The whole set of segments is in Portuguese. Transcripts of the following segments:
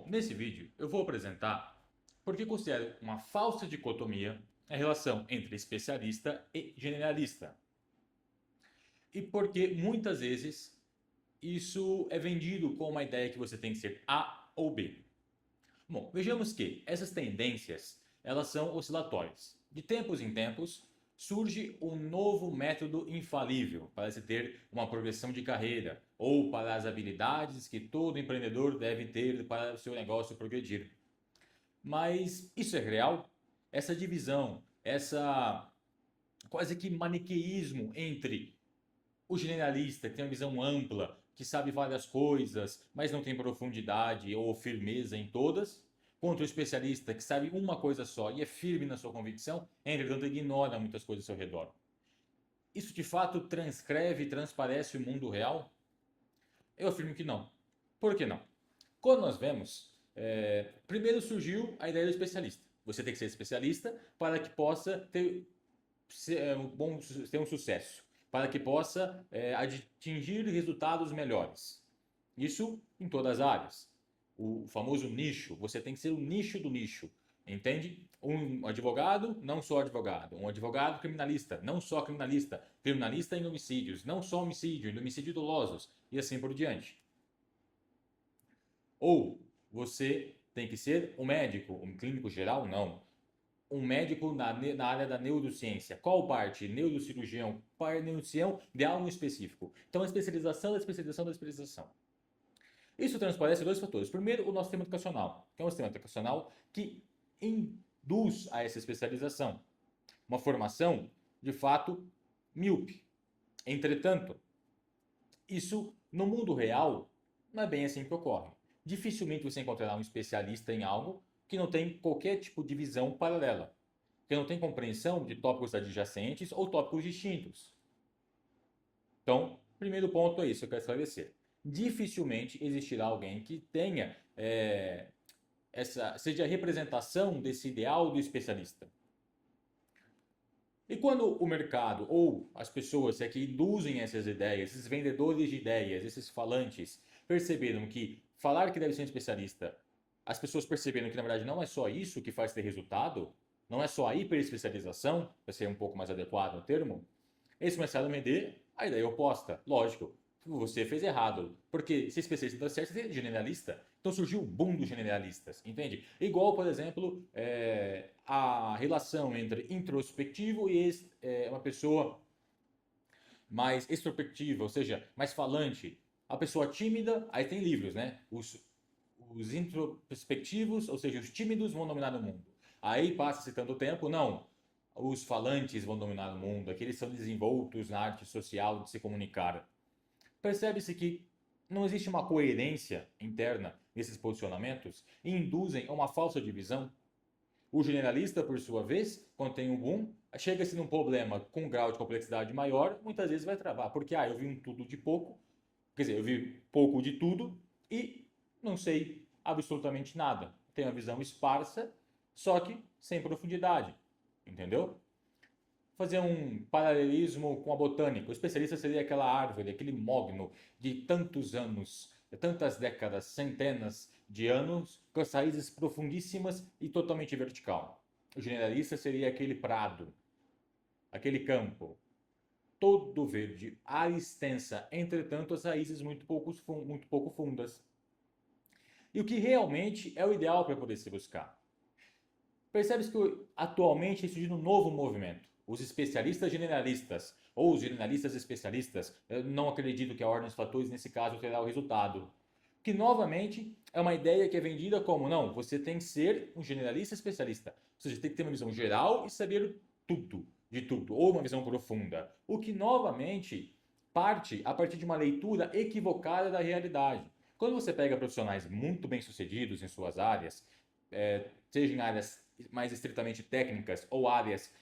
Nesse vídeo eu vou apresentar porque considero uma falsa dicotomia a relação entre especialista e generalista. E porque muitas vezes isso é vendido com uma ideia que você tem que ser A ou B. Bom, vejamos que essas tendências elas são oscilatórias. De tempos em tempos surge um novo método infalível para se ter uma progressão de carreira ou para as habilidades que todo empreendedor deve ter para o seu negócio progredir. Mas isso é real? Essa divisão, essa quase que maniqueísmo entre o generalista, que tem uma visão ampla, que sabe várias coisas, mas não tem profundidade ou firmeza em todas, contra o especialista, que sabe uma coisa só e é firme na sua convicção, entretanto ignora muitas coisas ao seu redor. Isso de fato transcreve e transparece o mundo real? Eu afirmo que não. Por que não? Quando nós vemos, primeiro surgiu a ideia do especialista. Você tem que ser especialista para que possa ter um sucesso, para que possa atingir resultados melhores. Isso em todas as áreas. O famoso nicho, você tem que ser o nicho do nicho. Entende? Um advogado, não só advogado. Um advogado criminalista, não só criminalista. Criminalista em homicídios, não só homicídio, em homicídio dolosos. E assim por diante. Ou você tem que ser um médico, um clínico geral? Não. Um médico na área da neurociência. Qual parte? Neurocirurgião, neurocião de algo específico. Então, a especialização da especialização da especialização. Isso transparece dois fatores. Primeiro, o nosso sistema educacional, que é um sistema educacional que induz a essa especialização. Uma formação, de fato, míope. Entretanto, isso no mundo real não é bem assim que ocorre. Dificilmente você encontrará um especialista em algo que não tem qualquer tipo de visão paralela, que não tem compreensão de tópicos adjacentes ou tópicos distintos. Então, primeiro ponto é isso que eu quero esclarecer. Dificilmente existirá alguém que tenha seja a representação desse ideal do especialista. E quando o mercado ou as pessoas que induzem essas ideias, esses vendedores de ideias, esses falantes, perceberam que falar que deve ser um especialista, as pessoas perceberam que na verdade não é só isso que faz ter resultado, não é só a hiperespecialização, para ser um pouco mais adequado o termo, eles começaram a vender a ideia oposta. Lógico, você fez errado. Porque se especialista dá certo, você é generalista. Então surgiu o boom dos generalistas, entende? Igual, por exemplo, a relação entre introspectivo e uma pessoa mais extrospectiva, ou seja, mais falante. A pessoa tímida, aí tem livros, né? Os introspectivos, ou seja, os tímidos vão dominar o mundo. Aí passa-se tanto tempo, não. Os falantes vão dominar o mundo, aqueles são desenvoltos na arte social de se comunicar. Percebe-se que não existe uma coerência interna nesses posicionamentos e induzem a uma falsa divisão. O generalista, por sua vez, quando tem um boom, chega-se num problema com um grau de complexidade maior, muitas vezes vai travar, porque eu vi um tudo de pouco, quer dizer, eu vi pouco de tudo e não sei absolutamente nada. Tenho uma visão esparsa, só que sem profundidade, entendeu? Fazer um paralelismo com a botânica. O especialista seria aquela árvore, aquele mogno de tantos anos, tantas décadas, centenas de anos, com as raízes profundíssimas e totalmente vertical. O generalista seria aquele prado, aquele campo, todo verde, área extensa, entretanto as raízes muito pouco fundas. E o que realmente é o ideal para poder se buscar? Percebe-se que atualmente tem surgido um novo movimento. Os especialistas generalistas, ou os generalistas especialistas, eu não acredito que a ordem dos fatores nesse caso terá o resultado. Que novamente é uma ideia que é vendida como, não, você tem que ser um generalista especialista. Ou seja, tem que ter uma visão geral e saber tudo, de tudo, ou uma visão profunda. O que novamente parte a partir de uma leitura equivocada da realidade. Quando você pega profissionais muito bem-sucedidos em suas áreas, seja em áreas mais estritamente técnicas ou áreas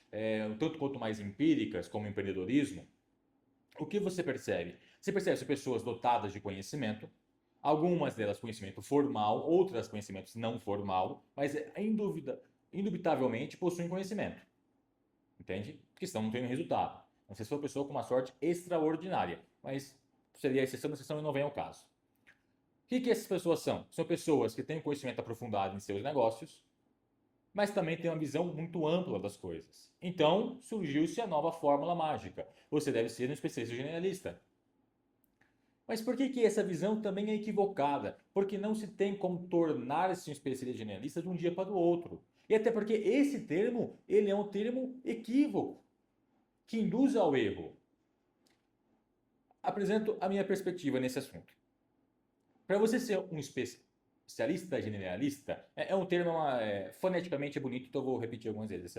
tanto quanto mais empíricas, como empreendedorismo, o que você percebe? Você percebe pessoas dotadas de conhecimento, algumas delas conhecimento formal, outras conhecimentos não formal, mas indubitavelmente possuem conhecimento, entende? Porque senão não tem resultado. Não sei se for uma pessoa com uma sorte extraordinária, mas seria a exceção da exceção e não vem ao caso. que essas pessoas são? São pessoas que têm conhecimento aprofundado em seus negócios, mas também têm uma visão muito ampla das coisas. Então, surgiu-se a nova fórmula mágica. Você deve ser um especialista generalista. Mas por que essa visão também é equivocada? Porque não se tem como tornar-se um especialista generalista de um dia para o outro. E até porque esse termo, ele é um termo equívoco, que induz ao erro. Apresento a minha perspectiva nesse assunto. Para você ser um especialista generalista, é um termo foneticamente bonito, então eu vou repetir algumas vezes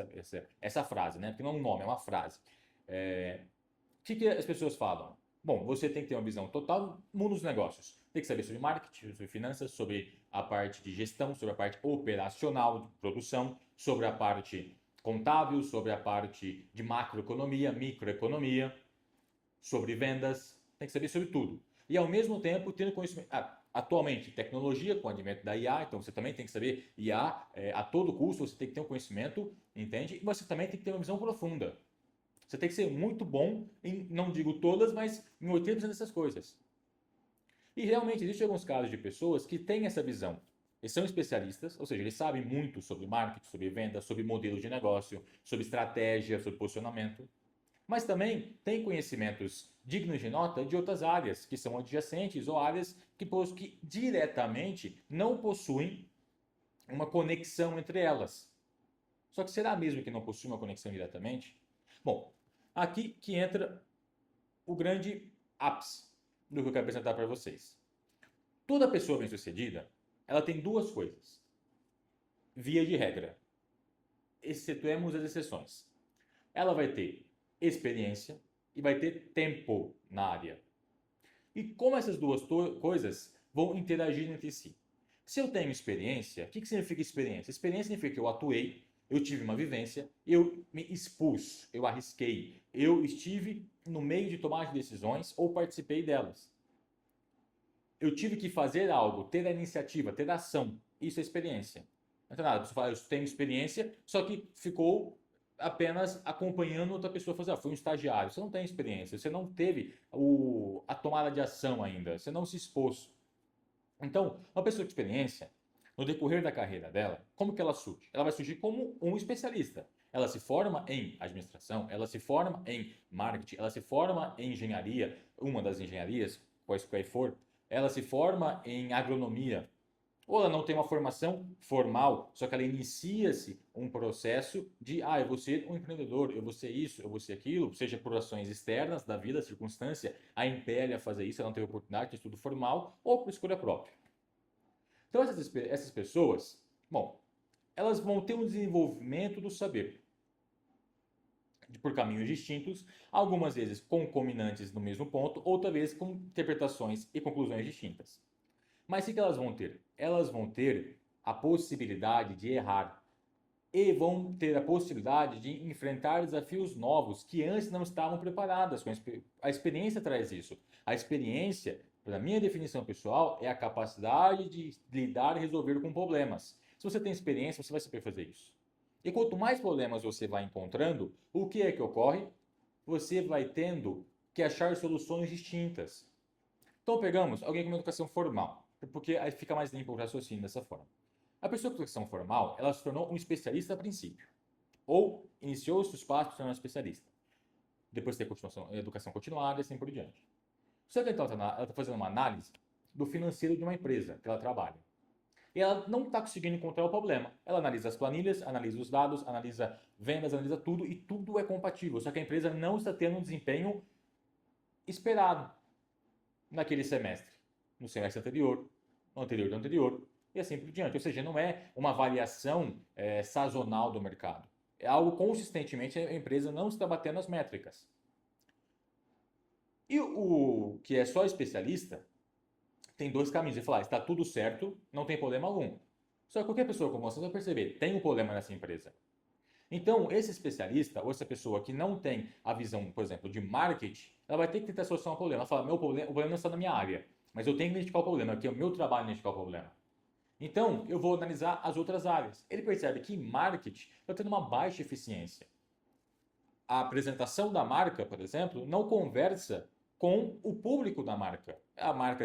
essa frase, né? Porque não é um nome, é uma frase. O que as pessoas falam? Bom, você tem que ter uma visão total do mundo dos negócios. Tem que saber sobre marketing, sobre finanças, sobre a parte de gestão, sobre a parte operacional de produção, sobre a parte contábil, sobre a parte de macroeconomia, microeconomia, sobre vendas. Tem que saber sobre tudo. E ao mesmo tempo, tendo conhecimento. Atualmente, tecnologia com o advento da IA, então você também tem que saber IA a todo custo, você tem que ter um conhecimento, entende? E você também tem que ter uma visão profunda. Você tem que ser muito bom em, não digo todas, mas em 80% dessas coisas. E realmente existem alguns casos de pessoas que têm essa visão. Eles são especialistas, ou seja, eles sabem muito sobre marketing, sobre venda, sobre modelo de negócio, sobre estratégia, sobre posicionamento. Mas também têm conhecimentos dignos de nota de outras áreas, que são adjacentes ou áreas que diretamente não possuem uma conexão entre elas. Só que será mesmo que não possui uma conexão diretamente? Bom, aqui que entra o grande ápice do que eu quero apresentar para vocês. Toda pessoa bem-sucedida, ela tem duas coisas. Via de regra. Excetuemos as exceções. Ela vai ter experiência e vai ter tempo na área. E como essas duas coisas vão interagir entre si? Se eu tenho experiência, o que significa experiência? Experiência significa que eu atuei, eu tive uma vivência, eu me expus, eu arrisquei, eu estive no meio de tomar decisões ou participei delas. Eu tive que fazer algo, ter a iniciativa, ter a ação. Isso é experiência. Não é nada, você fala, eu tenho experiência, só que ficou apenas acompanhando outra pessoa fazer. Foi um estagiário, você não tem experiência, você não teve a tomada de ação ainda, você não se expôs. Então, uma pessoa com experiência, no decorrer da carreira dela, como que ela surge? Ela vai surgir como um especialista. Ela se forma em administração, ela se forma em marketing, ela se forma em engenharia, uma das engenharias, quaisquer for, ela se forma em agronomia, ou ela não tem uma formação formal, só que ela inicia-se um processo de, eu vou ser um empreendedor, eu vou ser isso, eu vou ser aquilo, seja por ações externas da vida, circunstância, a impele a fazer isso, ela não teve oportunidade de estudo formal, ou por escolha própria. Então essas pessoas, bom, elas vão ter um desenvolvimento do saber por caminhos distintos, algumas vezes concomitantes no mesmo ponto, outras vezes com interpretações e conclusões distintas. Mas o que elas vão ter? Elas vão ter a possibilidade de errar e vão ter a possibilidade de enfrentar desafios novos que antes não estavam preparadas. A experiência traz isso. A experiência, pela minha definição pessoal, é a capacidade de lidar e resolver com problemas. Se você tem experiência, você vai saber fazer isso. E quanto mais problemas você vai encontrando, o que é que ocorre? Você vai tendo que achar soluções distintas. Então pegamos alguém com uma educação formal, porque aí fica mais limpo o raciocínio dessa forma. A pessoa com educação formal, ela se tornou um especialista a princípio, ou iniciou os seus passos para se tornar um especialista. Depois tem educação continuada e assim por diante. Só que então ela está fazendo uma análise do financeiro de uma empresa que ela trabalha. E ela não está conseguindo encontrar o problema. Ela analisa as planilhas, analisa os dados, analisa vendas, analisa tudo e tudo é compatível. Só que a empresa não está tendo um desempenho esperado naquele semestre, no semestre anterior, no anterior do anterior e assim por diante. Ou seja, não é uma variação sazonal do mercado. É algo consistentemente a empresa não está batendo as métricas. E o que é só especialista tem dois caminhos. Ele fala, está tudo certo, não tem problema algum. Só que qualquer pessoa como você vai perceber, tem um problema nessa empresa. Então, esse especialista, ou essa pessoa que não tem a visão, por exemplo, de marketing, ela vai ter que tentar solucionar o problema. Ela fala, o problema não está na minha área, mas eu tenho que identificar o problema, aqui é o meu trabalho identificar o problema. Então, eu vou analisar as outras áreas. Ele percebe que em marketing está tendo uma baixa eficiência. A apresentação da marca, por exemplo, não conversa com o público da marca. A marca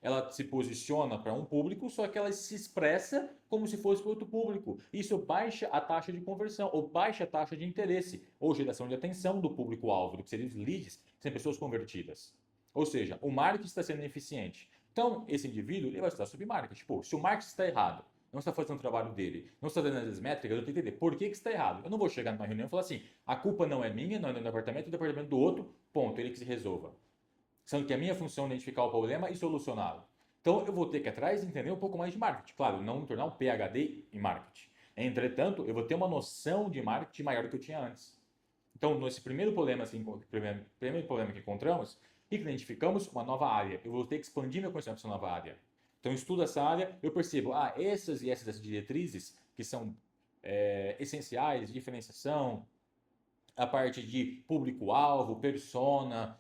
ela se posiciona para um público, só que ela se expressa como se fosse para outro público. Isso baixa a taxa de conversão, ou baixa a taxa de interesse, ou geração de atenção do público-alvo, do que seriam os leads, que são pessoas convertidas. Ou seja, o marketing está sendo ineficiente. Então, esse indivíduo ele vai estudar sobre marketing. Pô, se o marketing está errado, não está fazendo o trabalho dele, não está dando as métricas, eu tenho que entender por que está errado. Eu não vou chegar numa reunião e falar assim, a culpa não é minha, não é do departamento, é do departamento do outro, ponto, ele que se resolva. Sendo que a minha função é identificar o problema e solucioná-lo. Então eu vou ter que atrás entender um pouco mais de marketing. Claro, não me tornar um PhD em marketing. Entretanto, eu vou ter uma noção de marketing maior do que eu tinha antes. Então, nesse primeiro problema, assim, primeiro problema que encontramos, e que identificamos uma nova área. Eu vou ter que expandir meu conhecimento nessa nova área. Então, eu estudo essa área, eu percebo, essas e essas diretrizes que são essenciais, diferenciação, a parte de público-alvo, persona,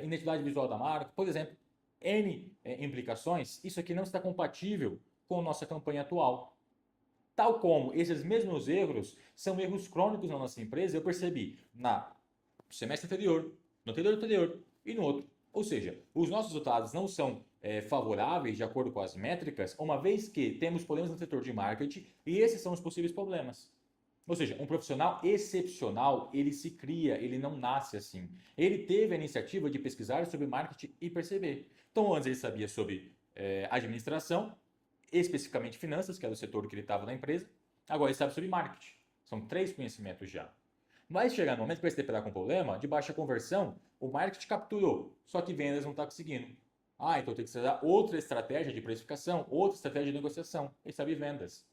identidade visual da marca, por exemplo, N implicações, isso aqui não está compatível com a nossa campanha atual. Tal como esses mesmos erros são erros crônicos na nossa empresa, eu percebi no semestre anterior, no anterior e no outro. Ou seja, os nossos resultados não são favoráveis de acordo com as métricas, uma vez que temos problemas no setor de marketing e esses são os possíveis problemas. Ou seja, um profissional excepcional, ele se cria, ele não nasce assim. Ele teve a iniciativa de pesquisar sobre marketing e perceber. Então, antes ele sabia sobre administração, especificamente finanças, que era o setor que ele estava na empresa. Agora ele sabe sobre marketing. São 3 conhecimentos já. Mas chegar no momento que vai se deparar com um problema de baixa conversão, o marketing capturou, só que vendas não está conseguindo. Então tem que usar outra estratégia de precificação, outra estratégia de negociação. Ele sabe vendas.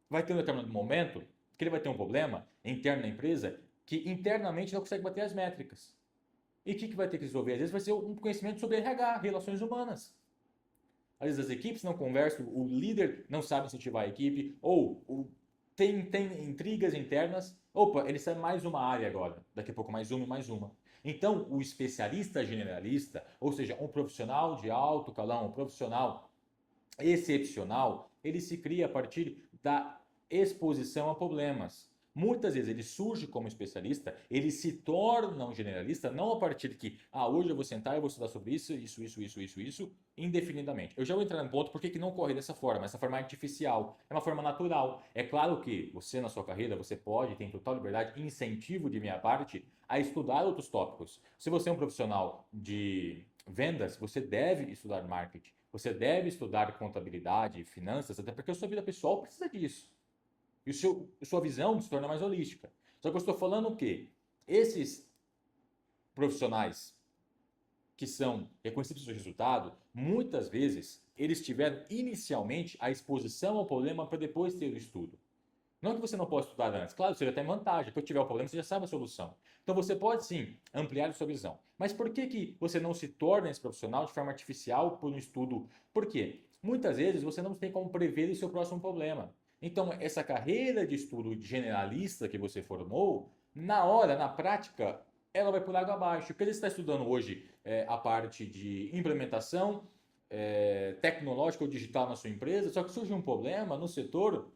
Vai ter um determinado momento que ele vai ter um problema interno na empresa que internamente não consegue bater as métricas. E o que vai ter que resolver? Às vezes vai ser um conhecimento sobre RH, relações humanas. Às vezes as equipes não conversam, o líder não sabe incentivar a equipe, ou tem intrigas internas. Opa, ele sabe mais uma área agora, daqui a pouco mais uma e mais uma. Então, o especialista generalista, ou seja, um profissional de alto calão, um profissional excepcional, ele se cria a partir da exposição a problemas. Muitas vezes ele surge como especialista, ele se torna um generalista, não a partir de que, hoje eu vou sentar e vou estudar sobre isso, indefinidamente. Eu já vou entrar no ponto por que não corre dessa forma. Essa forma é artificial, é uma forma natural. É claro que você, na sua carreira, você pode, tem total liberdade, incentivo de minha parte, a estudar outros tópicos. Se você é um profissional de vendas, você deve estudar marketing. Você deve estudar contabilidade, finanças, até porque a sua vida pessoal precisa disso. E sua visão se torna mais holística. Só que eu estou falando o quê? Esses profissionais que são reconhecidos pelo resultado, muitas vezes eles tiveram inicialmente a exposição ao problema para depois ter o estudo. Não que você não possa estudar antes. Claro, você já tem vantagem. Quando tiver o problema, você já sabe a solução. Então você pode sim ampliar a sua visão. Mas por que você não se torna esse profissional de forma artificial por um estudo? Por quê? Muitas vezes você não tem como prever o seu próximo problema. Então, essa carreira de estudo generalista que você formou, na prática, ela vai por água abaixo. Porque você está estudando hoje a parte de implementação tecnológica ou digital na sua empresa, só que surge um problema no setor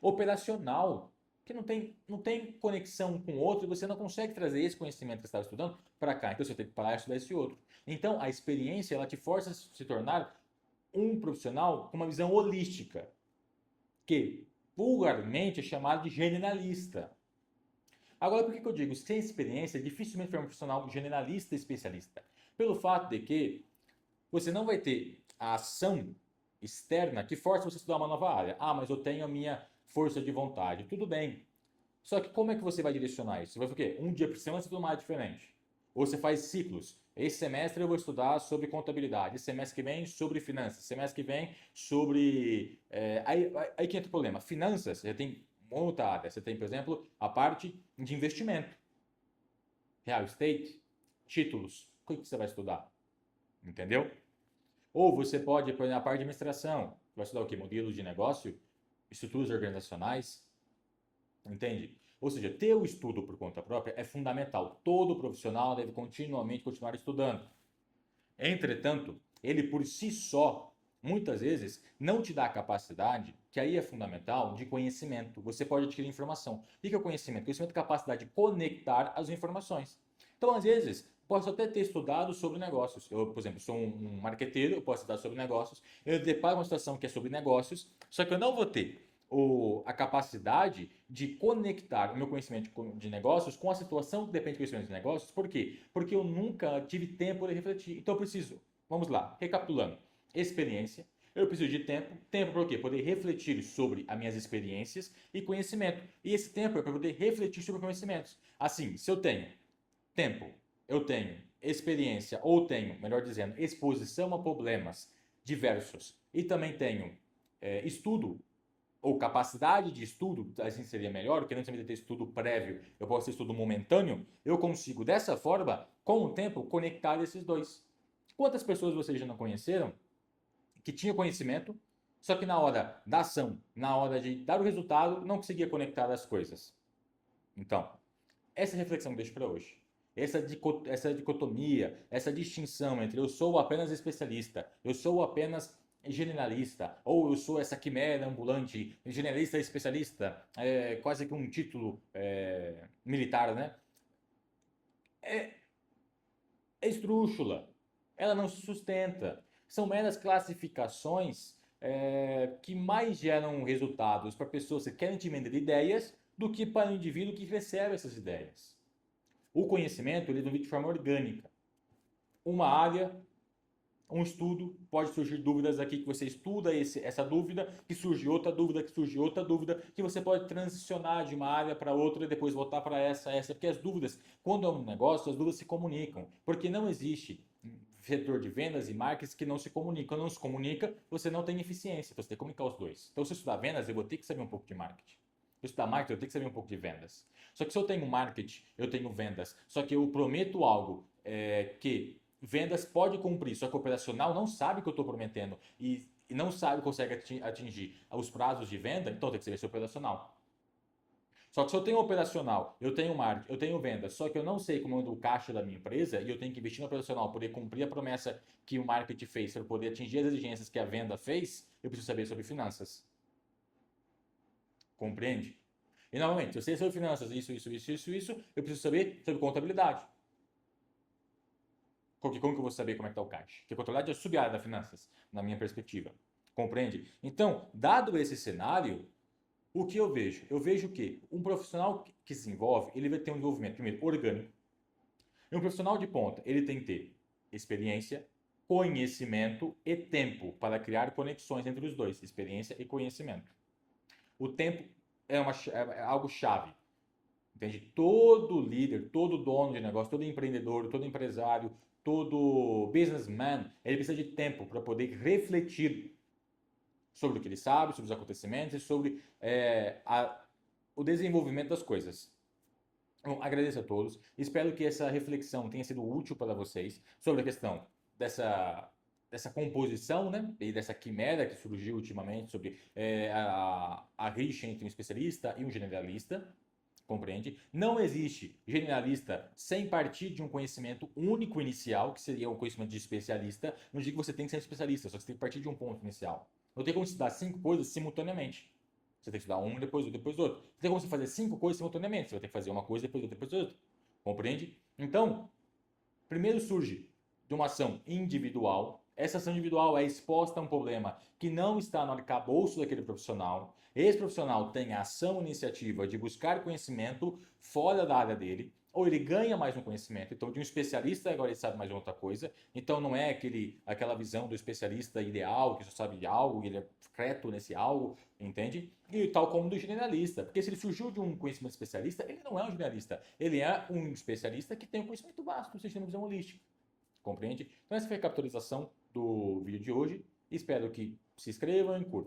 operacional, que não tem conexão com o outro e você não consegue trazer esse conhecimento que você estava estudando para cá. Então você tem que parar e estudar esse outro. Então a experiência ela te força a se tornar um profissional com uma visão holística, que vulgarmente é chamado de generalista. Agora, por que eu digo sem experiência, dificilmente for um profissional generalista especialista? Pelo fato de que você não vai ter a ação externa que força você a estudar uma nova área. Mas eu tenho a minha força de vontade. Tudo bem. Só que como é que você vai direcionar isso? Você vai fazer o quê? Um dia por semana você estuda uma área diferente. Ou você faz ciclos. Esse semestre eu vou estudar sobre contabilidade. Esse semestre que vem sobre finanças. Esse semestre que vem sobre... Aí que entra o problema. Finanças, você tem uma outra área. Você tem, por exemplo, a parte de investimento. Real estate, títulos. O que você vai estudar? Entendeu? Ou você pode, por exemplo, a parte de administração. Vai estudar o quê? Modelo de negócio, estruturas organizacionais. Entende? Ou seja, ter o estudo por conta própria é fundamental. Todo profissional deve continuamente continuar estudando. Entretanto, ele por si só, muitas vezes, não te dá a capacidade, que aí é fundamental, de conhecimento. Você pode adquirir informação. O que é o conhecimento? Conhecimento é a capacidade de conectar as informações. Então, às vezes, posso até ter estudado sobre negócios. Eu, por exemplo, sou um marqueteiro, eu posso estudar sobre negócios. Eu deparo uma situação que é sobre negócios, só que eu não vou ter a capacidade de conectar o meu conhecimento de negócios com a situação que depende do conhecimento de negócios. Por quê? Porque eu nunca tive tempo de refletir. Então eu preciso, vamos lá, recapitulando, experiência. Eu preciso de tempo. Tempo para quê? Poder refletir sobre as minhas experiências e conhecimento. E esse tempo é para poder refletir sobre conhecimentos. Assim, se eu tenho tempo, eu tenho experiência, ou tenho, melhor dizendo, exposição a problemas diversos, e também tenho estudo ou capacidade de estudo, assim seria melhor, porque não precisa ter estudo prévio, eu posso ter estudo momentâneo, eu consigo dessa forma, com o tempo, conectar esses dois. Quantas pessoas vocês já não conheceram que tinham conhecimento, só que na hora da ação, na hora de dar o resultado, não conseguia conectar as coisas? Então, essa reflexão que eu deixo para hoje. Essa dicotomia, essa distinção entre eu sou apenas especialista, eu sou apenas generalista, ou eu sou essa quimera ambulante, generalista especialista, quase que um título militar, né? É, é esdrúxula. Ela não se sustenta. São meras classificações que mais geram resultados para pessoas que querem te vender ideias do que para o indivíduo que recebe essas ideias. O conhecimento ele vem de forma orgânica. Uma área, um estudo, pode surgir dúvidas aqui que você estuda essa dúvida, que surge outra dúvida, que surge outra dúvida, que você pode transicionar de uma área para outra e depois voltar para essa, porque as dúvidas, quando é um negócio, as dúvidas se comunicam, porque não existe setor de vendas e marketing que não se comunica. Quando não se comunica, você não tem eficiência, então você tem que comunicar os dois. Então, se eu estudar vendas, eu vou ter que saber um pouco de marketing. Se eu estudar marketing, eu tenho que saber um pouco de vendas. Só que se eu tenho marketing, eu tenho vendas, só que eu prometo algo que vendas pode cumprir, só que o operacional não sabe o que eu estou prometendo e não sabe, consegue atingir os prazos de venda, então tem que ser esse operacional. Só que se eu tenho operacional, eu tenho marketing, eu tenho venda, só que eu não sei como anda o caixa da minha empresa e eu tenho que investir no operacional para poder cumprir a promessa que o marketing fez, para poder atingir as exigências que a venda fez, eu preciso saber sobre finanças. Compreende? E novamente, se eu sei sobre finanças, isso, eu preciso saber sobre contabilidade. Porque como que eu vou saber como é que está o caixa? Porque contabilidade é sub-área da finanças, na minha perspectiva. Compreende? Então, dado esse cenário, o que eu vejo? Eu vejo que um profissional que se envolve, ele vai ter um desenvolvimento, primeiro, orgânico. E um profissional de ponta, ele tem que ter experiência, conhecimento e tempo para criar conexões entre os dois, experiência e conhecimento. O tempo é algo chave. Entende? Todo líder, todo dono de negócio, todo empreendedor, todo empresário, todo businessman, ele precisa de tempo para poder refletir sobre o que ele sabe, sobre os acontecimentos e sobre o desenvolvimento das coisas. Bom, agradeço a todos. Espero que essa reflexão tenha sido útil para vocês sobre a questão dessa composição, né? E dessa quimera que surgiu ultimamente sobre a rixa entre um especialista e um generalista. Compreende? Não existe generalista sem partir de um conhecimento único inicial, que seria um conhecimento de especialista. Não digo que você tem que ser especialista, só que você tem que partir de um ponto inicial. Não tem como estudar 5 coisas simultaneamente. Você tem que estudar uma, depois outra, depois outra. Não tem como você fazer 5 coisas simultaneamente. Você vai ter que fazer uma coisa, depois outra, depois outra. Compreende? Então, primeiro surge de uma ação individual. Essa ação individual é exposta a um problema que não está no arcabouço daquele profissional. Esse profissional tem a ação, iniciativa de buscar conhecimento fora da área dele, ou ele ganha mais um conhecimento. Então, de um especialista, agora ele sabe mais outra coisa. Então, não é aquela visão do especialista ideal, que só sabe de algo, ele é creto nesse algo, entende? E tal como do generalista. Porque se ele surgiu de um conhecimento especialista, ele não é um generalista. Ele é um especialista que tem um conhecimento vasto do sistema de visão holística. Compreende? Então, essa foi a capitalização do vídeo de hoje. Espero que se inscrevam e curtam.